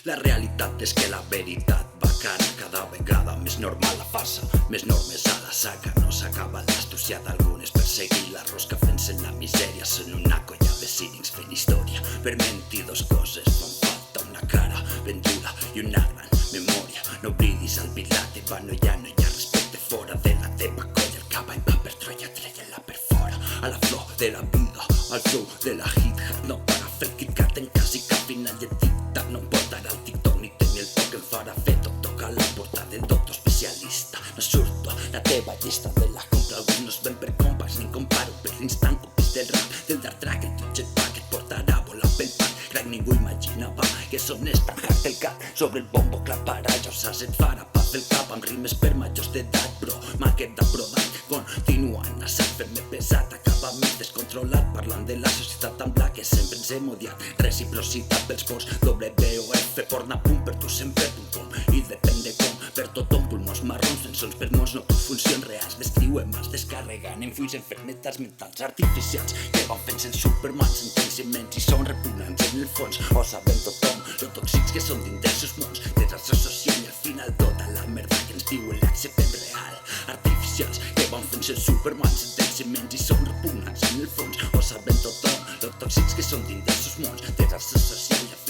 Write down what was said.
La realitat és que la veritat va cara cada vegada més normal la farsa, més normes a la saca. No s'acaba l'astúcia d'algunes per seguir la rosca fent-se en la misèria. Són una colla de cínics fent història per mentir dos coses. Fan falta una cara ben dura i una gran memòria. No oblidis el la teva noia, no hi ha respecte fora de la teva colla. El cavall va per Troia, treia-la per fora. A la flor de la vida, al flow de la hit-hat. No para fer el KitKat en cas i cap final i el tic-tac. No em portarà el TikTok ni tenir el toc em farà fer tot. Toca la porta del doctor especialista. No surto a la teva llista de la compra. Alguns no es ven per compes ni comparo per l'instant. Copis del rap, del dark track, el teu jetpack et portarà a volar pel parc. Crac, ningú imaginava que sonés tan hard el cap. Sobre el bombo claparà, jo saps et farà pa fer el cap. Amb rimes per majors d'edat, bro, m'ha quedat brodat. Continuant a ser fer-me pesat, acaba més descontrolat. Parlant de la societat tan blanca que sempre ens hem odiat. Reciprocitat pels forts, WOF, porna punt per tu sempre .com. I depèn de com, per tothom, pulmons marrons, sensors per mons, no funcions reals. Descriuem els descarregant en fulls enfermetats mentals artificials que van fent en supermans, sentenciaments i són repugnants en el fons. Ho sabem tothom, lo tòxics que són dins dels seus mons. Detracció social i al final tota la merda que ens diuen l'acceptem real. Artificials que van fent en supermans, sentenciaments i són repugnants en el fons. Ho sabem tothom, lo tòxics que són dins dels seus mons. Detracció social i al